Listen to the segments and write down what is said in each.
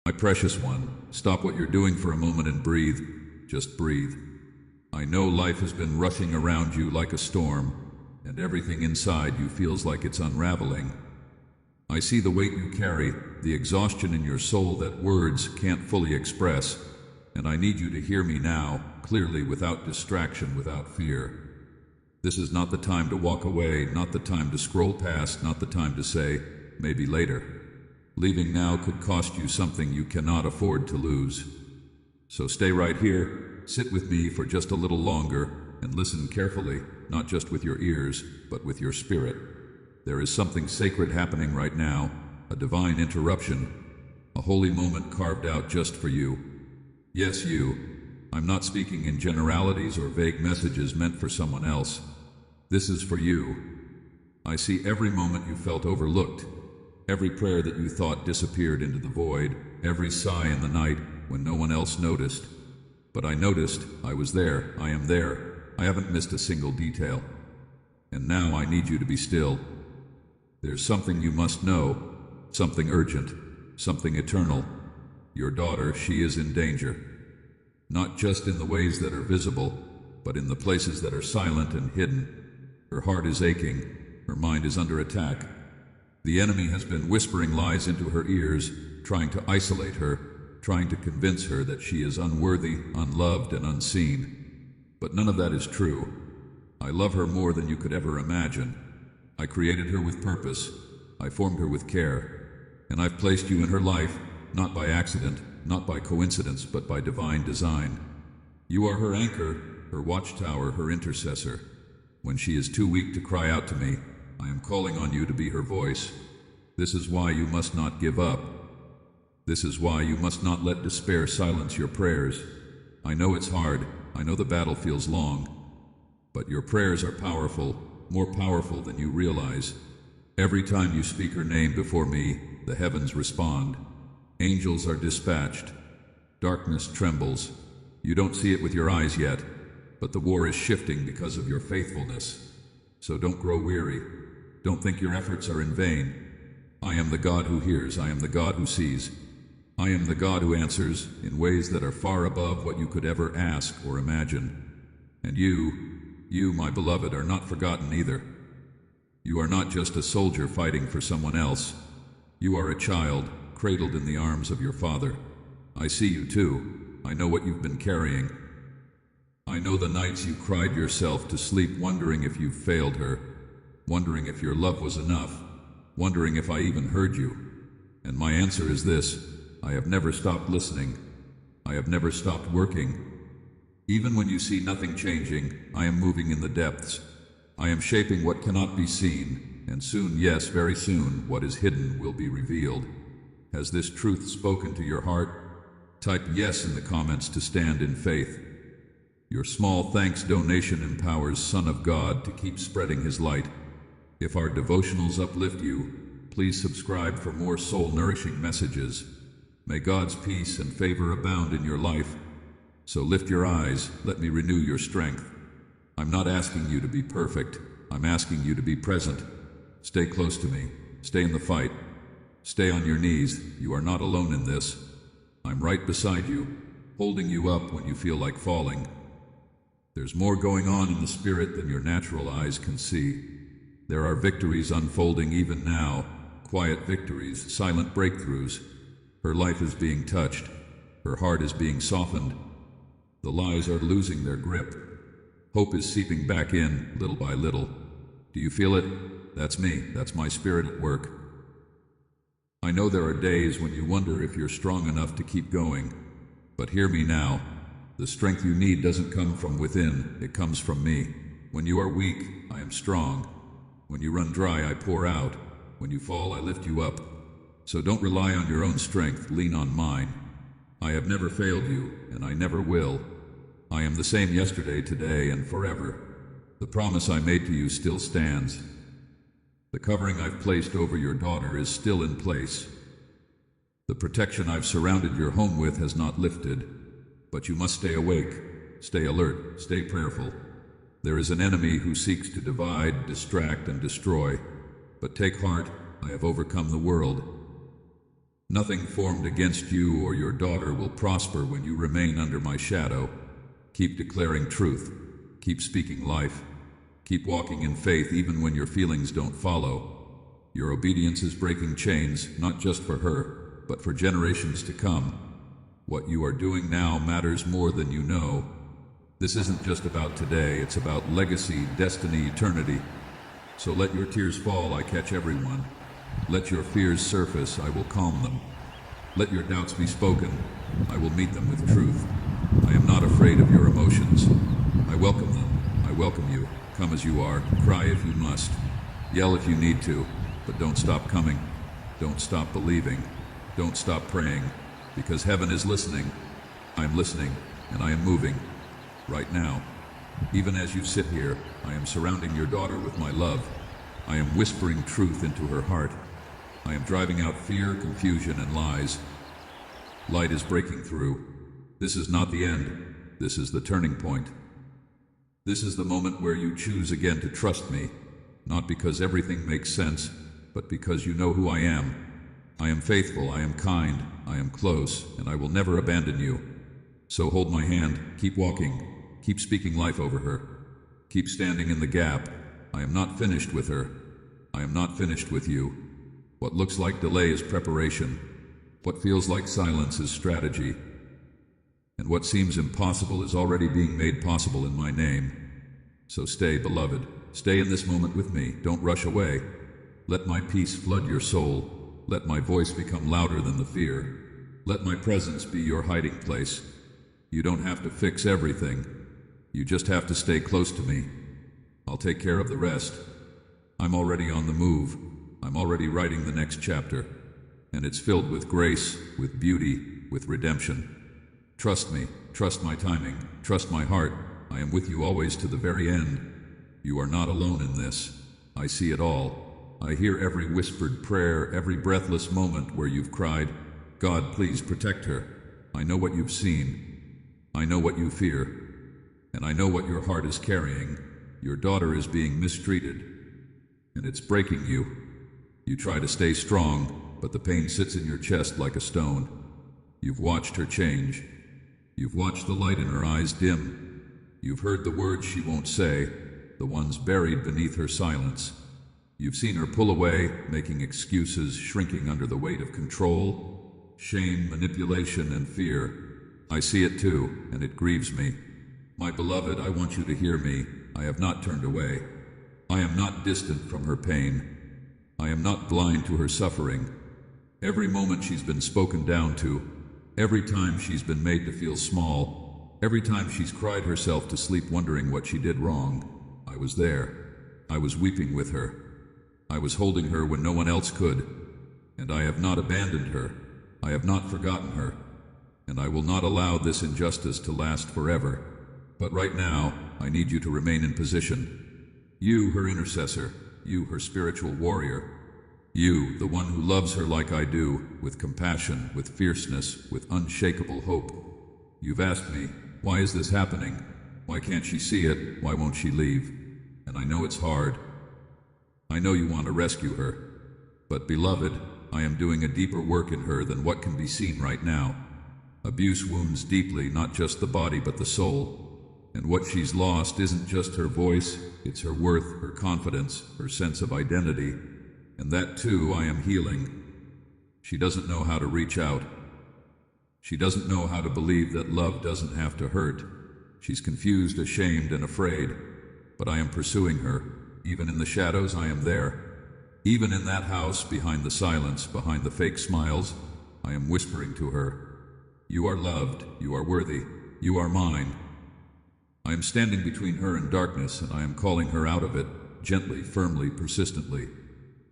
My precious one, stop what you're doing for a moment and breathe. Just breathe. I know life has been rushing around you like a storm, and everything inside you feels like it's unraveling. I see the weight you carry, the exhaustion in your soul that words can't fully express, and I need you to hear me now, clearly, without distraction, without fear. This is not the time to walk away, not the time to scroll past, not the time to say, maybe later. Leaving now could cost you something you cannot afford to lose. So stay right here, sit with me for just a little longer, and listen carefully, not just with your ears, but with your spirit. There is something sacred happening right now, a divine interruption, a holy moment carved out just for you. Yes, you. I'm not speaking in generalities or vague messages meant for someone else. This is for you. I see every moment you felt overlooked, every prayer that you thought disappeared into the void, every sigh in the night when no one else noticed. But I noticed, I was there, I am there, I haven't missed a single detail. And now I need you to be still. There's something you must know, something urgent, something eternal. Your daughter, she is in danger. Not just in the ways that are visible, but in the places that are silent and hidden. Her heart is aching, her mind is under attack. The enemy has been whispering lies into her ears, trying to isolate her, trying to convince her that she is unworthy, unloved, and unseen. But none of that is true. I love her more than you could ever imagine. I created her with purpose. I formed her with care. And I've placed you in her life, not by accident, not by coincidence, but by divine design. You are her anchor, her watchtower, her intercessor. When she is too weak to cry out to me, I am calling on you to be her voice. This is why you must not give up. This is why you must not let despair silence your prayers. I know it's hard, I know the battle feels long, but your prayers are powerful, more powerful than you realize. Every time you speak her name before me, the heavens respond. Angels are dispatched. Darkness trembles. You don't see it with your eyes yet, but the war is shifting because of your faithfulness. So don't grow weary. Don't think your efforts are in vain. I am the God who hears. I am the God who sees. I am the God who answers in ways that are far above what you could ever ask or imagine. And you, my beloved, are not forgotten either. You are not just a soldier fighting for someone else. You are a child, cradled in the arms of your Father. I see you too. I know what you've been carrying. I know the nights you cried yourself to sleep wondering if you've failed her, wondering if your love was enough, wondering if I even heard you. And my answer is this: I have never stopped listening. I have never stopped working. Even when you see nothing changing, I am moving in the depths. I am shaping what cannot be seen, and soon, yes, very soon, what is hidden will be revealed. Has this truth spoken to your heart? Type yes in the comments to stand in faith. Your small thanks donation empowers Son of God to keep spreading His light. If our devotionals uplift you, please subscribe for more soul-nourishing messages. May God's peace and favor abound in your life. So lift your eyes, let me renew your strength. I'm not asking you to be perfect. I'm asking you to be present. Stay close to me. Stay in the fight. Stay on your knees. You are not alone in this. I'm right beside you, holding you up when you feel like falling. There's more going on in the spirit than your natural eyes can see. There are victories unfolding even now, quiet victories, silent breakthroughs. Her life is being touched. Her heart is being softened. The lies are losing their grip. Hope is seeping back in, little by little. Do you feel it? That's me. That's my spirit at work. I know there are days when you wonder if you're strong enough to keep going. But hear me now. The strength you need doesn't come from within. It comes from me. When you are weak, I am strong. When you run dry, I pour out. When you fall, I lift you up. So don't rely on your own strength. Lean on mine. I have never failed you, and I never will. I am the same yesterday, today, and forever. The promise I made to you still stands. The covering I've placed over your daughter is still in place. The protection I've surrounded your home with has not lifted. But you must stay awake, stay alert, stay prayerful. There is an enemy who seeks to divide, distract, and destroy. But take heart, I have overcome the world. Nothing formed against you or your daughter will prosper when you remain under my shadow. Keep declaring truth. Keep speaking life. Keep walking in faith even when your feelings don't follow. Your obedience is breaking chains, not just for her, but for generations to come. What you are doing now matters more than you know. This isn't just about today, it's about legacy, destiny, eternity. So let your tears fall, I catch everyone. Let your fears surface, I will calm them. Let your doubts be spoken, I will meet them with truth. I am not afraid of your emotions. I welcome them, I welcome you. Come as you are, cry if you must. Yell if you need to, but don't stop coming. Don't stop believing. Don't stop praying, because heaven is listening. I am listening, and I am moving. Right now. Even as you sit here, I am surrounding your daughter with my love. I am whispering truth into her heart. I am driving out fear, confusion, and lies. Light is breaking through. This is not the end. This is the turning point. This is the moment where you choose again to trust me, not because everything makes sense, but because you know who I am. I am faithful, I am kind, I am close, and I will never abandon you. So hold my hand, keep walking, keep speaking life over her. Keep standing in the gap. I am not finished with her. I am not finished with you. What looks like delay is preparation. What feels like silence is strategy. And what seems impossible is already being made possible in my name. So stay, beloved. Stay in this moment with me. Don't rush away. Let my peace flood your soul. Let my voice become louder than the fear. Let my presence be your hiding place. You don't have to fix everything. You just have to stay close to me. I'll take care of the rest. I'm already on the move. I'm already writing the next chapter. And it's filled with grace, with beauty, with redemption. Trust me. Trust my timing. Trust my heart. I am with you always to the very end. You are not alone in this. I see it all. I hear every whispered prayer, every breathless moment where you've cried, God, please protect her. I know what you've seen. I know what you fear. And I know what your heart is carrying. Your daughter is being mistreated. And it's breaking you. You try to stay strong, but the pain sits in your chest like a stone. You've watched her change. You've watched the light in her eyes dim. You've heard the words she won't say, the ones buried beneath her silence. You've seen her pull away, making excuses, shrinking under the weight of control, shame, manipulation, and fear. I see it too, and it grieves me. My beloved, I want you to hear me. I have not turned away. I am not distant from her pain. I am not blind to her suffering. Every moment she's been spoken down to, every time she's been made to feel small, every time she's cried herself to sleep wondering what she did wrong, I was there. I was weeping with her. I was holding her when no one else could, and I have not abandoned her. I have not forgotten her, and I will not allow this injustice to last forever. But right now, I need you to remain in position. You, her intercessor, you, her spiritual warrior, you, the one who loves her like I do, with compassion, with fierceness, with unshakable hope. You've asked me, why is this happening? Why can't she see it? Why won't she leave? And I know it's hard. I know you want to rescue her. But beloved, I am doing a deeper work in her than what can be seen right now. Abuse wounds deeply, not just the body but the soul. And what she's lost isn't just her voice, it's her worth, her confidence, her sense of identity. And that too I am healing. She doesn't know how to reach out. She doesn't know how to believe that love doesn't have to hurt. She's confused, ashamed, and afraid. But I am pursuing her. Even in the shadows, I am there. Even in that house, behind the silence, behind the fake smiles, I am whispering to her. You are loved. You are worthy. You are mine. I am standing between her and darkness, and I am calling her out of it, gently, firmly, persistently.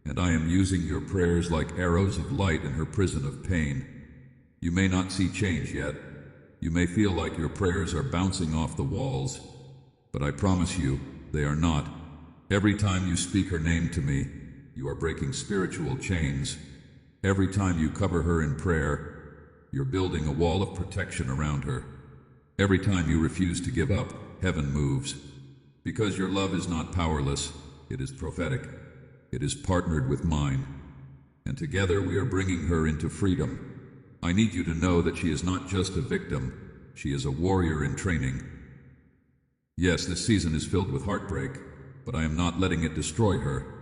And I am using your prayers like arrows of light in her prison of pain. You may not see change yet. You may feel like your prayers are bouncing off the walls. But I promise you, they are not. Every time you speak her name to me, you are breaking spiritual chains. Every time you cover her in prayer, you're building a wall of protection around her. Every time you refuse to give up, heaven moves. Because your love is not powerless, it is prophetic. It is partnered with mine. and together we are bringing her into freedom. I need you to know that she is not just a victim, she is a warrior in training. Yes, this season is filled with heartbreak, but I am not letting it destroy her.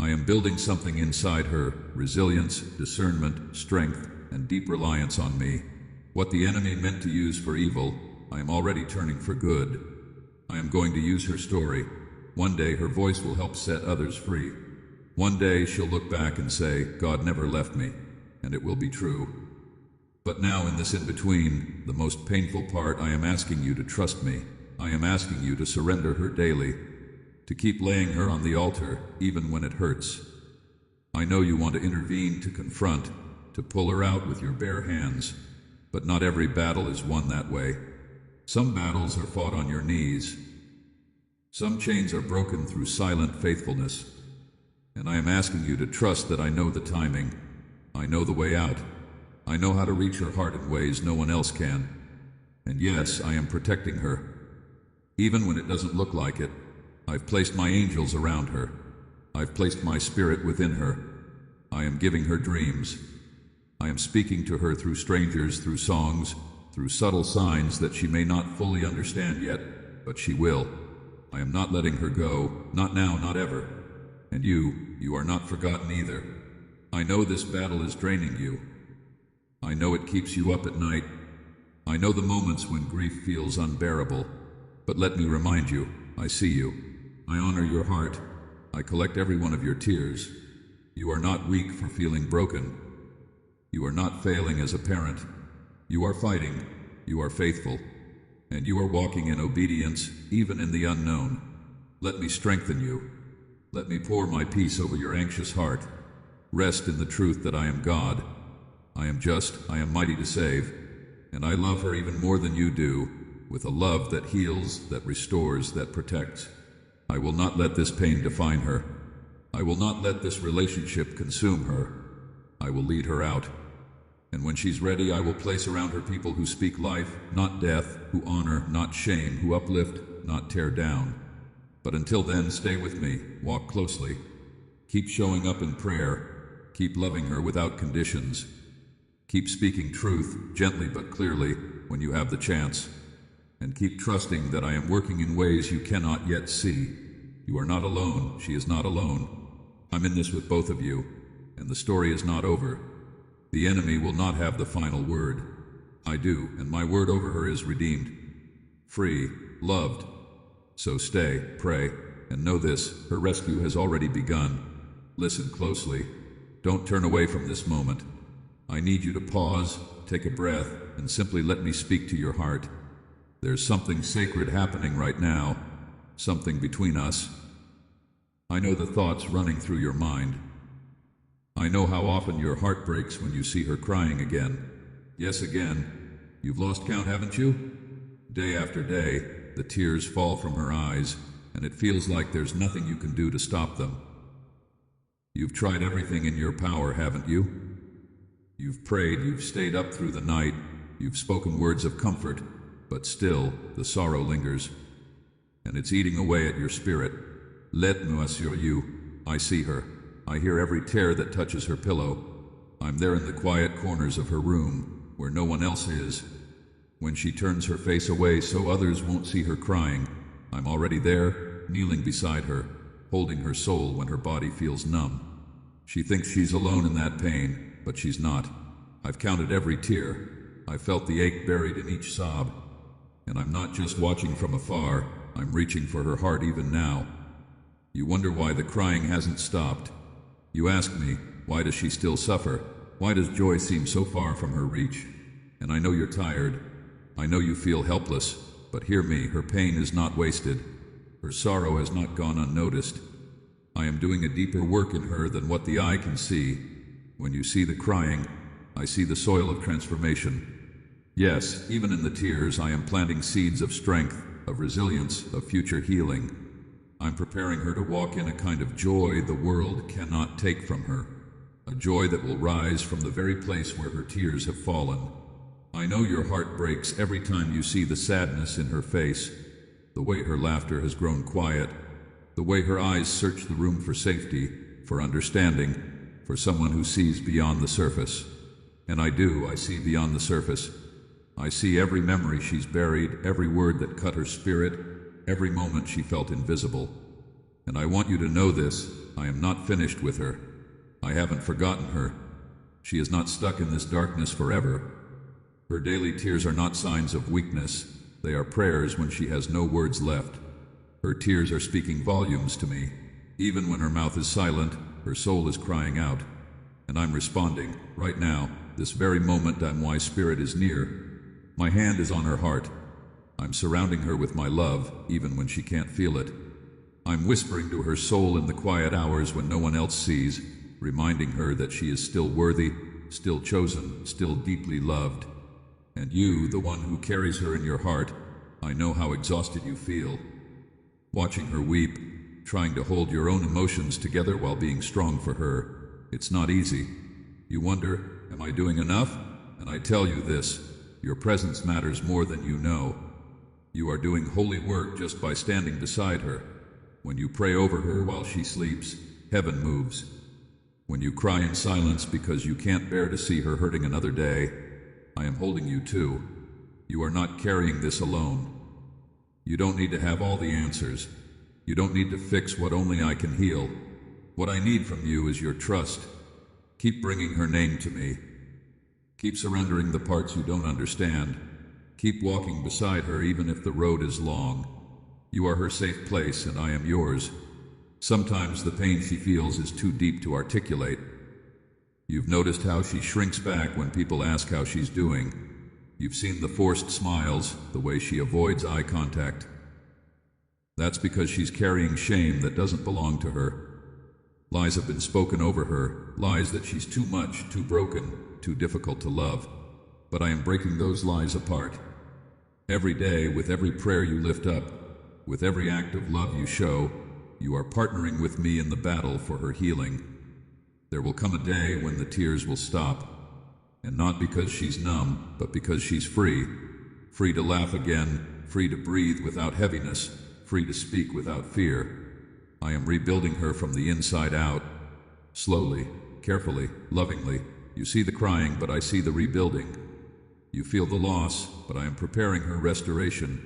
I am building something inside her, resilience, discernment, strength, and deep reliance on me. What the enemy meant to use for evil, I am already turning for good. I am going to use her story. One day her voice will help set others free. One day she'll look back and say, God never left me, and it will be true. But now in this in-between, the most painful part, I am asking you to trust me. I am asking you to surrender her daily, to keep laying her on the altar, even when it hurts. I know you want to intervene, to confront, to pull her out with your bare hands, but not every battle is won that way. Some battles are fought on your knees. Some chains are broken through silent faithfulness. And I am asking you to trust that I know the timing. I know the way out. I know how to reach her heart in ways no one else can. And yes, I am protecting her. Even when it doesn't look like it, I've placed my angels around her. I've placed my spirit within her. I am giving her dreams. I am speaking to her through strangers, through songs, through subtle signs that she may not fully understand yet, but she will. I am not letting her go, not now, not ever. And you are not forgotten either. I know this battle is draining you. I know it keeps you up at night. I know the moments when grief feels unbearable. But let me remind you, I see you. I honor your heart. I collect every one of your tears. You are not weak for feeling broken. You are not failing as a parent. You are fighting. You are faithful. And you are walking in obedience, even in the unknown. Let me strengthen you. Let me pour my peace over your anxious heart. Rest in the truth that I am God. I am just, I am mighty to save. And I love her even more than you do, with a love that heals, that restores, that protects. I will not let this pain define her. I will not let this relationship consume her. I will lead her out. And when she's ready, I will place around her people who speak life, not death, who honor, not shame, who uplift, not tear down. But until then, stay with me, walk closely. Keep showing up in prayer. Keep loving her without conditions. Keep speaking truth, gently but clearly, when you have the chance. And keep trusting that I am working in ways you cannot yet see. You are not alone. She is not alone. I'm in this with both of you, and the story is not over. The enemy will not have the final word. I do, and my word over her is redeemed, free, loved. So stay, pray, and know this, her rescue has already begun. Listen closely. Don't turn away from this moment. I need you to pause, take a breath, and simply let me speak to your heart. There's something sacred happening right now, something between us. I know the thoughts running through your mind. I know how often your heart breaks when you see her crying again. Yes, again. You've lost count, haven't you? Day after day, the tears fall from her eyes, and it feels like there's nothing you can do to stop them. You've tried everything in your power, haven't you? You've prayed, you've stayed up through the night, you've spoken words of comfort, but still, the sorrow lingers, and it's eating away at your spirit. Let me assure you, I see her. I hear every tear that touches her pillow. I'm there in the quiet corners of her room, where no one else is. When she turns her face away so others won't see her crying, I'm already there, kneeling beside her, holding her soul when her body feels numb. She thinks she's alone in that pain, but she's not. I've counted every tear. I've felt the ache buried in each sob. And I'm not just watching from afar, I'm reaching for her heart even now. You wonder why the crying hasn't stopped. You ask me, why does she still suffer? Why does joy seem so far from her reach? And I know you're tired. I know you feel helpless, but hear me, her pain is not wasted. Her sorrow has not gone unnoticed. I am doing a deeper work in her than what the eye can see. When you see the crying, I see the soil of transformation. Yes, even in the tears, I am planting seeds of strength, of resilience, of future healing. I'm preparing her to walk in a kind of joy the world cannot take from her. A joy that will rise from the very place where her tears have fallen. I know your heart breaks every time you see the sadness in her face, the way her laughter has grown quiet, the way her eyes search the room for safety, for understanding, for someone who sees beyond the surface. And I do, I see beyond the surface. I see every memory she's buried, every word that cut her spirit, every moment she felt invisible. And I want you to know this, I am not finished with her. I haven't forgotten her. She is not stuck in this darkness forever. Her daily tears are not signs of weakness. They are prayers when she has no words left. Her tears are speaking volumes to me. Even when her mouth is silent, her soul is crying out. And I'm responding, right now, this very moment. My spirit is near. My hand is on her heart. I'm surrounding her with my love, even when she can't feel it. I'm whispering to her soul in the quiet hours when no one else sees, reminding her that she is still worthy, still chosen, still deeply loved. And you, the one who carries her in your heart, I know how exhausted you feel. Watching her weep, trying to hold your own emotions together while being strong for her, it's not easy. You wonder, am I doing enough? And I tell you this, your presence matters more than you know. You are doing holy work just by standing beside her. When you pray over her while she sleeps, heaven moves. When you cry in silence because you can't bear to see her hurting another day, I am holding you too. You are not carrying this alone. You don't need to have all the answers. You don't need to fix what only I can heal. What I need from you is your trust. Keep bringing her name to me. Keep surrendering the parts you don't understand. Keep walking beside her even if the road is long. You are her safe place and I am yours. Sometimes the pain she feels is too deep to articulate. You've noticed how she shrinks back when people ask how she's doing. You've seen the forced smiles, the way she avoids eye contact. That's because she's carrying shame that doesn't belong to her. Lies have been spoken over her, lies that she's too much, too broken, too difficult to love. But I am breaking those lies apart. Every day, with every prayer you lift up, with every act of love you show, you are partnering with me in the battle for her healing. There will come a day when the tears will stop, and not because she's numb, but because she's free. Free to laugh again, free to breathe without heaviness, free to speak without fear. I am rebuilding her from the inside out. Slowly, carefully, lovingly. You see the crying, but I see the rebuilding. You feel the loss, but I am preparing her restoration.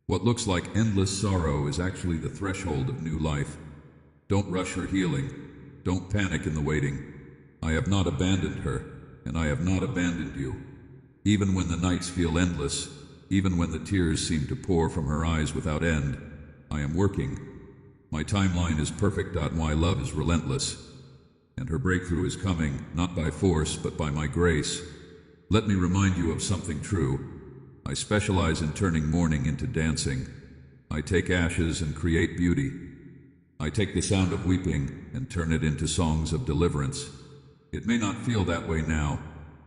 What looks like endless sorrow is actually the threshold of new life. Don't rush her healing. Don't panic in the waiting. I have not abandoned her, and I have not abandoned you. Even when the nights feel endless, even when the tears seem to pour from her eyes without end, I am working. My timeline is perfect. My love is relentless. And her breakthrough is coming, not by force, but by my grace. Let me remind you of something true. I specialize in turning mourning into dancing. I take ashes and create beauty. I take the sound of weeping and turn it into songs of deliverance. It may not feel that way now,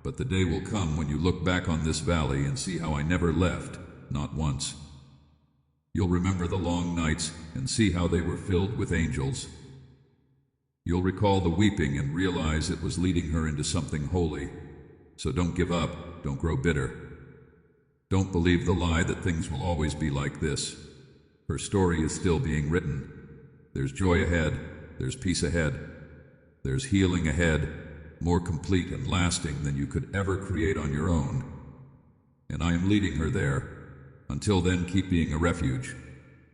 but the day will come when you look back on this valley and see how I never left, not once. You'll remember the long nights and see how they were filled with angels. You'll recall the weeping and realize it was leading her into something holy. So don't give up, don't grow bitter. Don't believe the lie that things will always be like this. Her story is still being written. There's joy ahead, there's peace ahead, there's healing ahead, more complete and lasting than you could ever create on your own. And I am leading her there. Until then, keep being a refuge.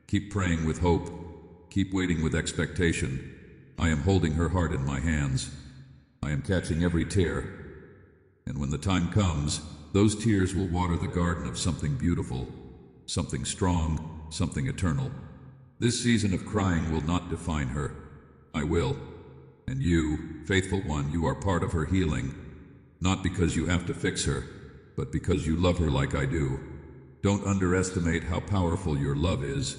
Keep praying with hope. Keep waiting with expectation. I am holding her heart in my hands. I am catching every tear. And when the time comes, those tears will water the garden of something beautiful, something strong, something eternal. This season of crying will not define her. I will. And you, faithful one, you are part of her healing. Not because you have to fix her, but because you love her like I do. Don't underestimate how powerful your love is.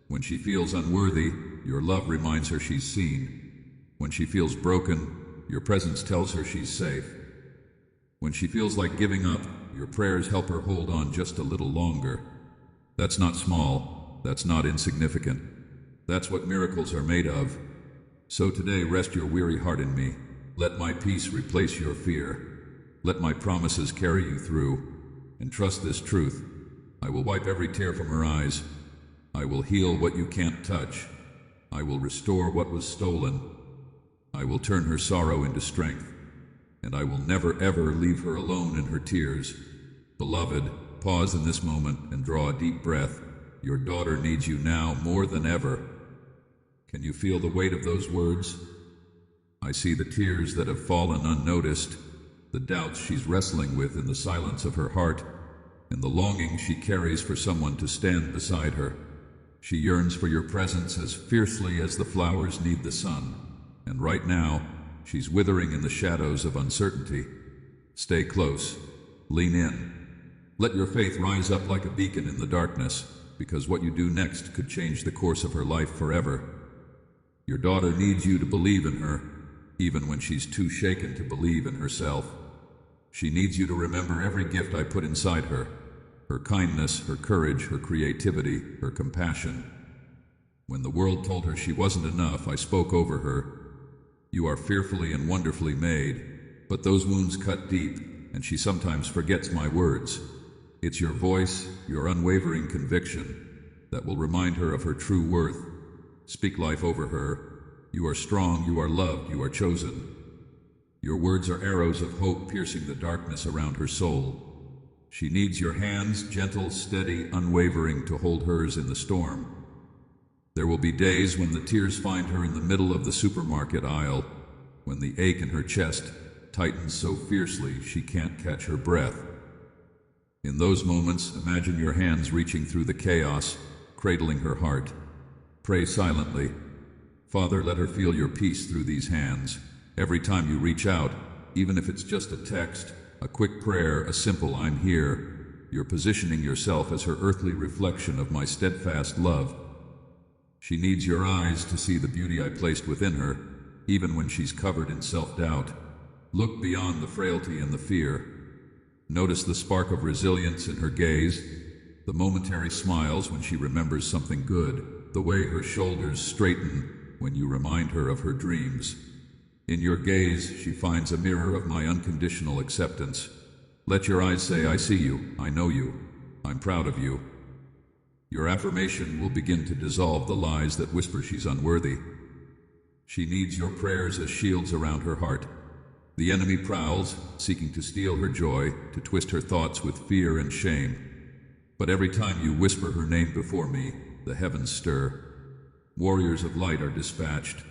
When she feels unworthy, your love reminds her she's seen. When she feels broken, your presence tells her she's safe. When she feels like giving up, your prayers help her hold on just a little longer. That's not small. That's not insignificant. That's what miracles are made of. So today, rest your weary heart in me. Let my peace replace your fear. Let my promises carry you through. And trust this truth. I will wipe every tear from her eyes. I will heal what you can't touch. I will restore what was stolen. I will turn her sorrow into strength, and I will never ever leave her alone in her tears. Beloved, pause in this moment and draw a deep breath. Your daughter needs you now more than ever. Can you feel the weight of those words? I see the tears that have fallen unnoticed, the doubts she's wrestling with in the silence of her heart, and the longing she carries for someone to stand beside her. She yearns for your presence as fiercely as the flowers need the sun, and right now, she's withering in the shadows of uncertainty. Stay close. Lean in. Let your faith rise up like a beacon in the darkness, because what you do next could change the course of her life forever. Your daughter needs you to believe in her, even when she's too shaken to believe in herself. She needs you to remember every gift I put inside her. Her kindness, her courage, her creativity, her compassion. When the world told her she wasn't enough, I spoke over her. You are fearfully and wonderfully made, but those wounds cut deep, and she sometimes forgets my words. It's your voice, your unwavering conviction, that will remind her of her true worth. Speak life over her. You are strong, you are loved, you are chosen. Your words are arrows of hope piercing the darkness around her soul. She needs your hands, gentle, steady, unwavering, to hold hers in the storm. There will be days when the tears find her in the middle of the supermarket aisle, when the ache in her chest tightens so fiercely she can't catch her breath. In those moments, imagine your hands reaching through the chaos, cradling her heart. Pray silently. Father, let her feel your peace through these hands. Every time you reach out, even if it's just a text, a quick prayer, a simple "I'm here," you're positioning yourself as her earthly reflection of my steadfast love. She needs your eyes to see the beauty I placed within her, even when she's covered in self-doubt. Look beyond the frailty and the fear. Notice the spark of resilience in her gaze, the momentary smiles when she remembers something good, the way her shoulders straighten when you remind her of her dreams. In your gaze, she finds a mirror of my unconditional acceptance. Let your eyes say, I see you, I know you, I'm proud of you. Your affirmation will begin to dissolve the lies that whisper she's unworthy. She needs your prayers as shields around her heart. The enemy prowls, seeking to steal her joy, to twist her thoughts with fear and shame. But every time you whisper her name before me, the heavens stir. Warriors of light are dispatched.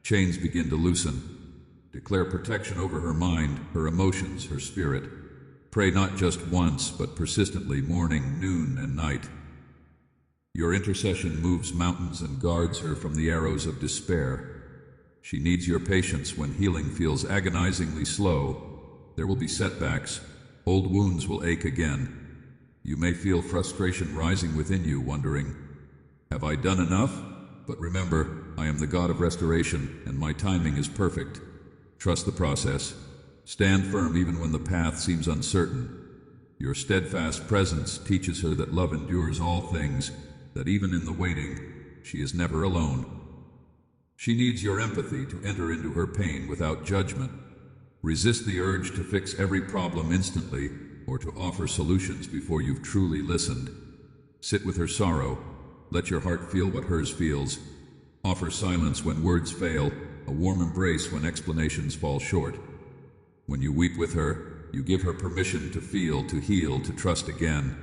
Chains begin to loosen. Declare protection over her mind, her emotions, her spirit. Pray not just once, but persistently, morning, noon, and night. Your intercession moves mountains and guards her from the arrows of despair. She needs your patience when healing feels agonizingly slow. There will be setbacks. Old wounds will ache again. You may feel frustration rising within you, wondering, have I done enough? But remember, I am the God of restoration, and my timing is perfect. Trust the process. Stand firm even when the path seems uncertain. Your steadfast presence teaches her that love endures all things, that even in the waiting, she is never alone. She needs your empathy to enter into her pain without judgment. Resist the urge to fix every problem instantly or to offer solutions before you've truly listened. Sit with her sorrow. Let your heart feel what hers feels. Offer silence when words fail, a warm embrace when explanations fall short. When you weep with her, you give her permission to feel, to heal, to trust again.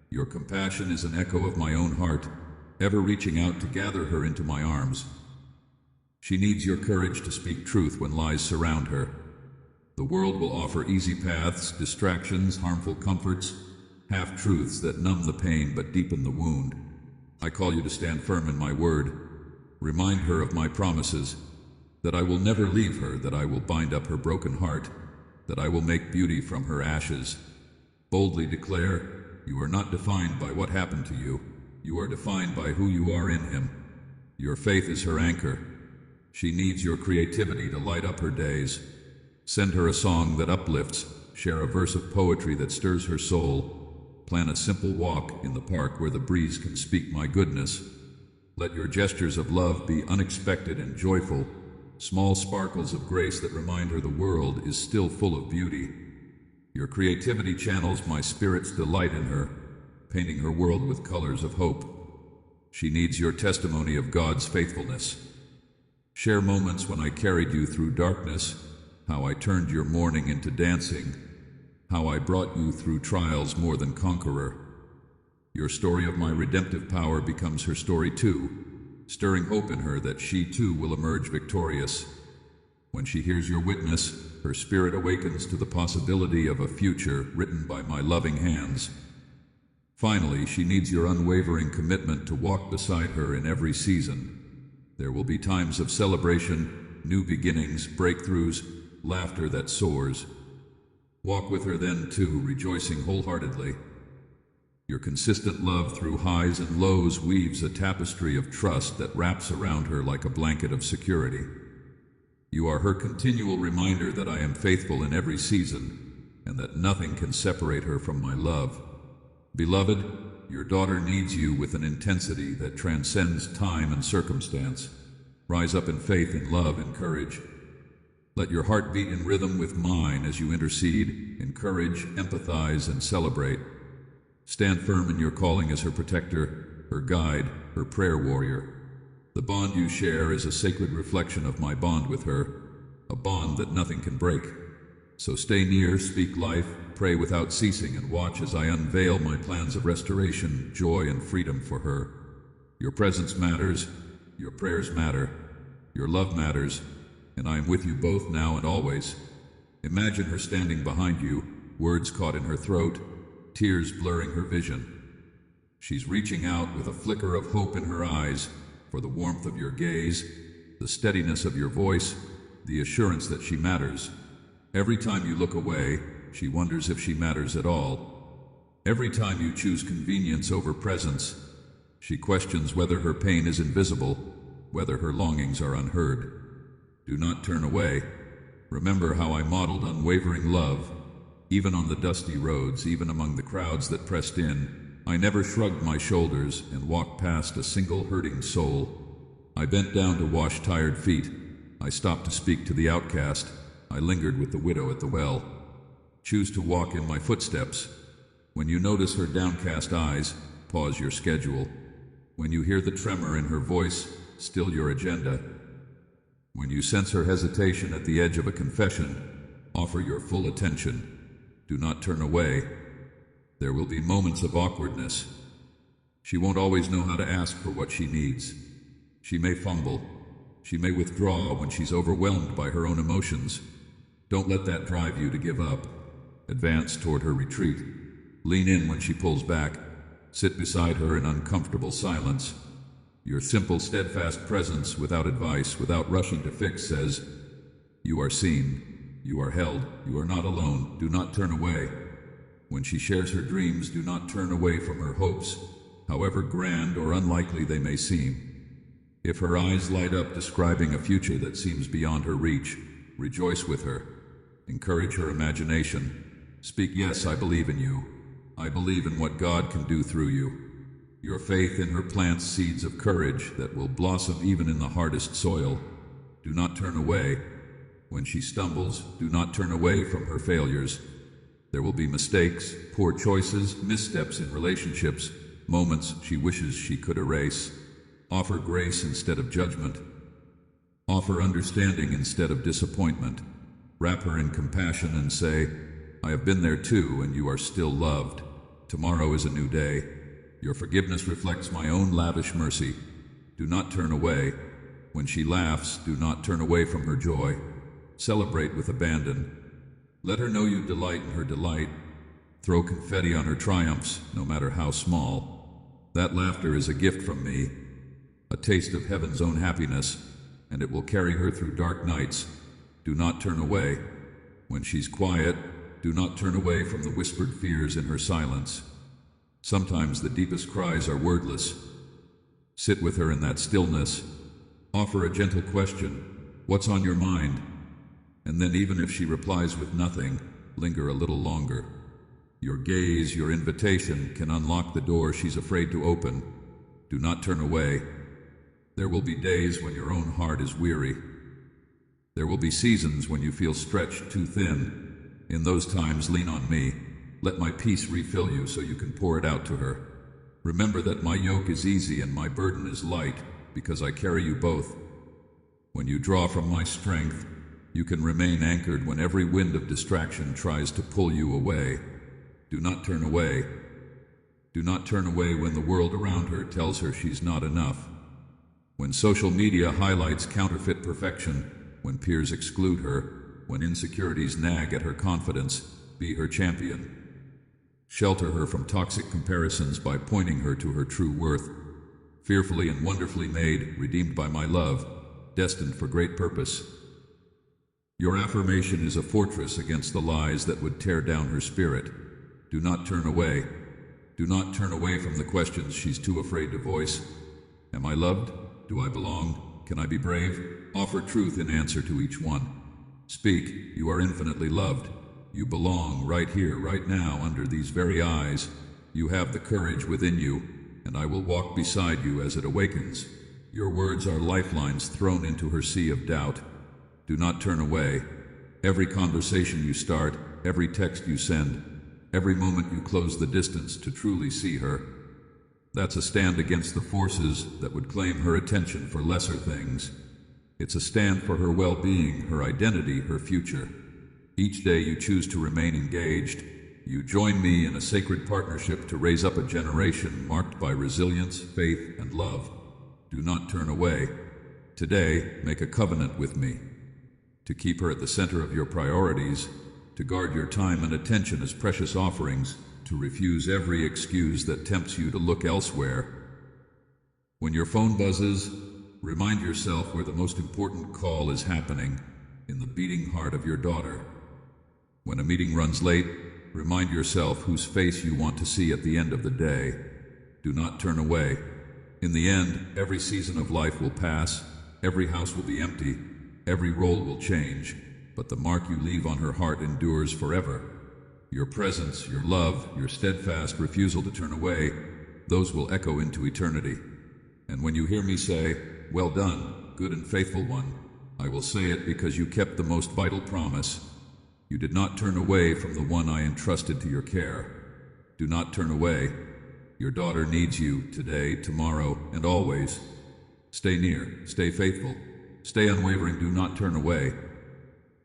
Your compassion is an echo of my own heart, ever reaching out to gather her into my arms. She needs your courage to speak truth when lies surround her. The world will offer easy paths, distractions, harmful comforts, half-truths that numb the pain but deepen the wound. I call you to stand firm in my word. Remind her of my promises, that I will never leave her, that I will bind up her broken heart, that I will make beauty from her ashes. Boldly declare, you are not defined by what happened to you. You are defined by who you are in him. Your faith is her anchor. She needs your creativity to light up her days. Send her a song that uplifts, share a verse of poetry that stirs her soul. Plan a simple walk in the park where the breeze can speak my goodness. Let your gestures of love be unexpected and joyful, small sparkles of grace that remind her the world is still full of beauty. Your creativity channels my spirit's delight in her, painting her world with colors of hope. She needs your testimony of God's faithfulness. Share moments when I carried you through darkness, how I turned your mourning into dancing, how I brought you through trials more than conqueror. Your story of my redemptive power becomes her story too, stirring hope in her that she too will emerge victorious. When she hears your witness, her spirit awakens to the possibility of a future written by my loving hands. Finally, she needs your unwavering commitment to walk beside her in every season. There will be times of celebration, new beginnings, breakthroughs, laughter that soars. Walk with her then too, rejoicing wholeheartedly. Your consistent love through highs and lows weaves a tapestry of trust that wraps around her like a blanket of security. You are her continual reminder that I am faithful in every season, and that nothing can separate her from my love. Beloved, your daughter needs you with an intensity that transcends time and circumstance. Rise up in faith and love and courage. Let your heart beat in rhythm with mine as you intercede, encourage, empathize, and celebrate. Stand firm in your calling as her protector, her guide, her prayer warrior. The bond you share is a sacred reflection of my bond with her, a bond that nothing can break. So stay near, speak life, pray without ceasing, and watch as I unveil my plans of restoration, joy, and freedom for her. Your presence matters, your prayers matter, your love matters, and I am with you both now and always. Imagine her standing behind you, words caught in her throat, tears blurring her vision. She's reaching out with a flicker of hope in her eyes for the warmth of your gaze, the steadiness of your voice, the assurance that she matters. Every time you look away, she wonders if she matters at all. Every time you choose convenience over presence, she questions whether her pain is invisible, whether her longings are unheard. Do not turn away. Remember how I modeled unwavering love, even on the dusty roads, even among the crowds that pressed in. I never shrugged my shoulders and walked past a single hurting soul. I bent down to wash tired feet. I stopped to speak to the outcast. I lingered with the widow at the well. Choose to walk in my footsteps. When you notice her downcast eyes, pause your schedule. When you hear the tremor in her voice, still your agenda. When you sense her hesitation at the edge of a confession, offer your full attention. Do not turn away. There will be moments of awkwardness. She won't always know how to ask for what she needs. She may fumble. She may withdraw when she's overwhelmed by her own emotions. Don't let that drive you to give up. Advance toward her retreat. Lean in when she pulls back. Sit beside her in uncomfortable silence. Your simple, steadfast presence, without advice, without rushing to fix, says, "You are seen. You are held. You are not alone. Do not turn away." When she shares her dreams, do not turn away from her hopes, however grand or unlikely they may seem. If her eyes light up describing a future that seems beyond her reach, rejoice with her. Encourage her imagination. Speak, "Yes, I believe in you. I believe in what God can do through you." Your faith in her plants seeds of courage that will blossom even in the hardest soil. Do not turn away. When she stumbles, do not turn away from her failures. There will be mistakes, poor choices, missteps in relationships, moments she wishes she could erase. Offer grace instead of judgment. Offer understanding instead of disappointment. Wrap her in compassion and say, "I have been there too, and you are still loved. Tomorrow is a new day. Your forgiveness reflects my own lavish mercy. Do not turn away. When she laughs, do not turn away from her joy. Celebrate with abandon. Let her know you delight in her delight. Throw confetti on her triumphs, no matter how small. That laughter is a gift from me, a taste of heaven's own happiness, and it will carry her through dark nights. Do not turn away. When she's quiet, do not turn away from the whispered fears in her silence. Sometimes the deepest cries are wordless. Sit with her in that stillness. Offer a gentle question, "What's on your mind?" And then, even if she replies with nothing, linger a little longer. Your gaze, your invitation, can unlock the door she's afraid to open. Do not turn away. There will be days when your own heart is weary. There will be seasons when you feel stretched too thin. In those times, lean on me. Let my peace refill you so you can pour it out to her. Remember that my yoke is easy and my burden is light, because I carry you both. When you draw from my strength, you can remain anchored when every wind of distraction tries to pull you away. Do not turn away. Do not turn away when the world around her tells her she's not enough. When social media highlights counterfeit perfection, when peers exclude her, when insecurities nag at her confidence, be her champion. Shelter her from toxic comparisons by pointing her to her true worth. Fearfully and wonderfully made, redeemed by my love, destined for great purpose. Your affirmation is a fortress against the lies that would tear down her spirit. Do not turn away. Do not turn away from the questions she's too afraid to voice. Am I loved? Do I belong? Can I be brave? Offer truth in answer to each one. Speak, you are infinitely loved. You belong right here, right now, under these very eyes. You have the courage within you, and I will walk beside you as it awakens. Your words are lifelines thrown into her sea of doubt. Do not turn away. Every conversation you start, every text you send, every moment you close the distance to truly see her. That's a stand against the forces that would claim her attention for lesser things. It's a stand for her well-being, her identity, her future. Each day you choose to remain engaged. You join me in a sacred partnership to raise up a generation marked by resilience, faith, and love. Do not turn away. Today, make a covenant with me. To keep her at the center of your priorities, to guard your time and attention as precious offerings, to refuse every excuse that tempts you to look elsewhere. When your phone buzzes, remind yourself where the most important call is happening, in the beating heart of your daughter. When a meeting runs late, remind yourself whose face you want to see at the end of the day. Do not turn away. In the end, every season of life will pass, every house will be empty, every role will change, but the mark you leave on her heart endures forever. Your presence, your love, your steadfast refusal to turn away, those will echo into eternity. And when you hear me say, "Well done, good and faithful one," I will say it because you kept the most vital promise. You did not turn away from the one I entrusted to your care. Do not turn away. Your daughter needs you today, tomorrow, and always. Stay near, stay faithful, stay unwavering, do not turn away.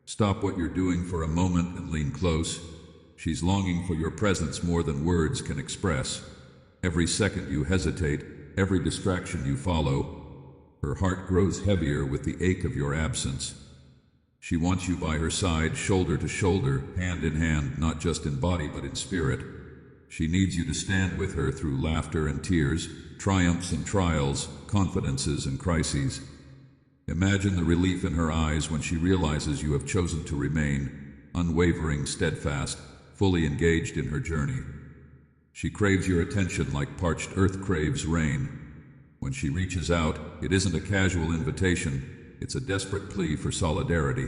Stop what you're doing for a moment and lean close. She's longing for your presence more than words can express. Every second you hesitate, every distraction you follow, her heart grows heavier with the ache of your absence. She wants you by her side, shoulder to shoulder, hand in hand, not just in body but in spirit. She needs you to stand with her through laughter and tears, triumphs and trials, confidences and crises. Imagine the relief in her eyes when she realizes you have chosen to remain, unwavering, steadfast, fully engaged in her journey. She craves your attention like parched earth craves rain. When she reaches out, it isn't a casual invitation, it's a desperate plea for solidarity.